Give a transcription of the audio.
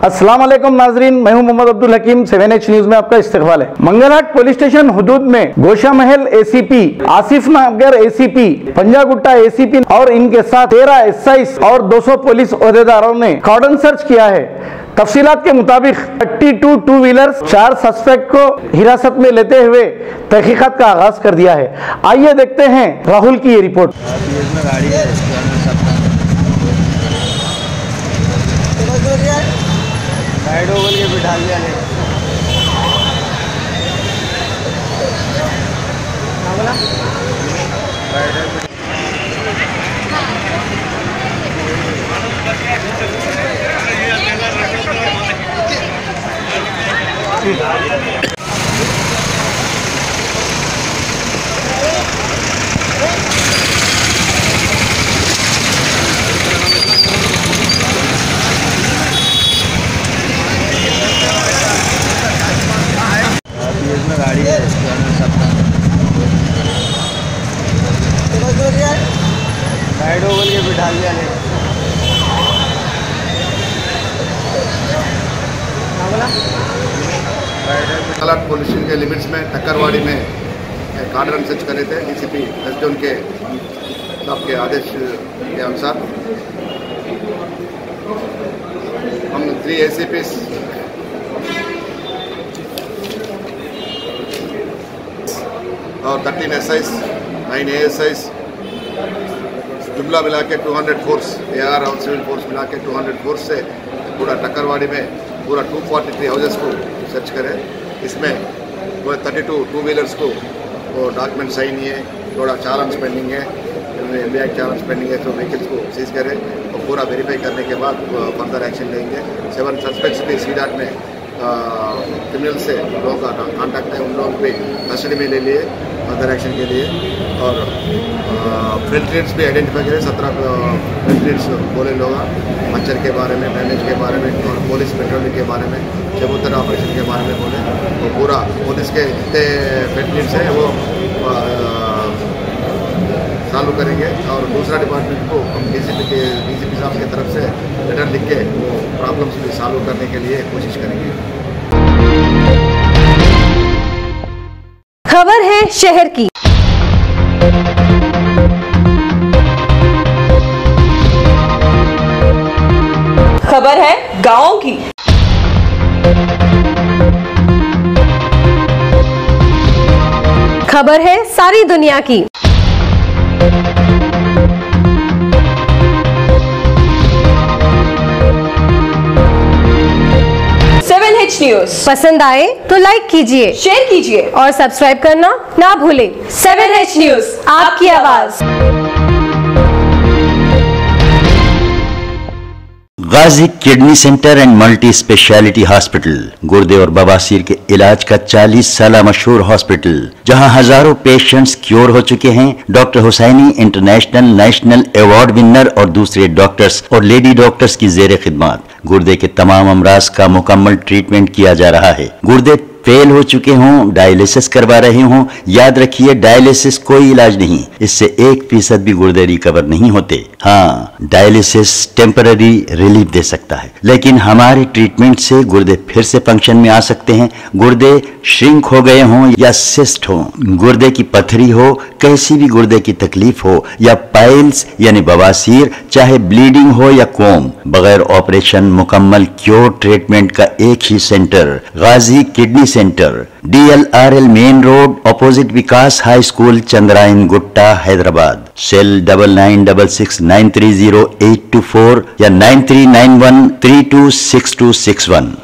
अस्सलाम वालेकुम नाजरीन, मैं हूं मोहम्मद अब्दुल हकीम। 7H न्यूज में आपका इस्तकबाल है। मंगलहाट पुलिस स्टेशन हुदूद में गोशा महल एसीपी, आसिफ नगर एसीपी, पंजागुट्टा एसीपी और इनके साथ 13 SIs और 200 पुलिस ओहदेदारों ने कॉर्डन सर्च किया है। तफसीलात के मुताबिक 32 टू व्हीलर्स, 4 सस्पेक्ट को हिरासत में लेते हुए तहकीकात का आगाज कर दिया है। आइए देखते हैं राहुल की ये रिपोर्ट। के बिठा लिया है। गाड़ी है साइड ओवर के बिठा लिया है। मंगलहाट पुलिस स्टेशन के लिमिट्स में टक्करवाड़ी में कॉर्डन सर्च करे थे। DCP वेस्ट जोन के साहब के आदेश के अनुसार हम 3 ACPs और 13 SIs, 9 ASIs जुमला मिला के 200 फोर्स, AR और सिविल फोर्स मिला के 200 फोर्स से पूरा टक्करवाड़ी में पूरा 243 हाउसेस को सर्च करें। इसमें पूरे 32 टू व्हीलर्स को वो डॉक्यूमेंट सही नहीं है, थोड़ा चालान पेंडिंग है, MVI चालान पेंडिंग है, तो व्हीकल्स को सीज करें और पूरा वेरीफाई करने के बाद फर्दर एक्शन लेंगे। 7 सस्पेक्ट्स भी C-DOT में क्रिमिनल से लोगों का कांटेक्ट है, उन लोगों को भी कस्टडी में ले लिए फर्दर एक्शन के लिए। और फिल्ट्रेट्स भी आइडेंटिफाई करें। 17 फिल्ट्रेट्स बोले लोग मच्छर के बारे में, डैमेज के बारे में और पुलिस पेट्रोलिंग के बारे में, चबूतर ऑपरेशन के बारे में बोले। तो पूरा पुलिस के जितने फिल्ट्रेट्स हैं वो चालू करेंगे। और दूसरा डिपार्टमेंट को हम DCP साहब की तरफ से लेटर लिख के वो प्रॉब्लम्स भी सॉल्व करने के लिए कोशिश करेंगे। खबर है शहर की। खबर है गांव की। खबर है सारी दुनिया की। न्यूज़ पसंद आए तो लाइक कीजिए, शेयर कीजिए और सब्सक्राइब करना ना भूलें। 7H न्यूज़, आपकी आवाज। Ghazi kidney centre and multi speciality hospital, गुर्दे और बवासीर के इलाज का 40 साल मशहूर हॉस्पिटल, जहां हजारों पेशेंट्स क्योर हो चुके हैं। Doctor Husaini international national award winner और दूसरे डॉक्टर्स और लेडी डॉक्टर्स की जेर खिदमत गुर्दे के तमाम अमराज का मुकम्मल ट्रीटमेंट किया जा रहा है। गुर्दे फेल हो चुके हों, डायलिसिस करवा रहे हों, याद रखिए डायलिसिस कोई इलाज नहीं, इससे 1% भी गुर्दे रिकवर नहीं होते। हाँ, डायलिसिस टेम्पररी रिलीफ दे सकता है, लेकिन हमारे ट्रीटमेंट से गुर्दे फिर से फंक्शन में आ सकते हैं। गुर्दे श्रिंक हो गए हों या सिस्ट हो, गुर्दे की पथरी हो, कैसी भी गुर्दे की तकलीफ हो या पाइल्स यानी बवासीर, चाहे ब्लीडिंग हो या कोम, बगैर ऑपरेशन मुकम्मल क्योर ट्रीटमेंट का एक ही centre, Ghazi kidney centre, DLRL main road, opposite Vikas high school, Chandrayan Gutta, Hyderabad. Cell 9966930824 या 9391326261।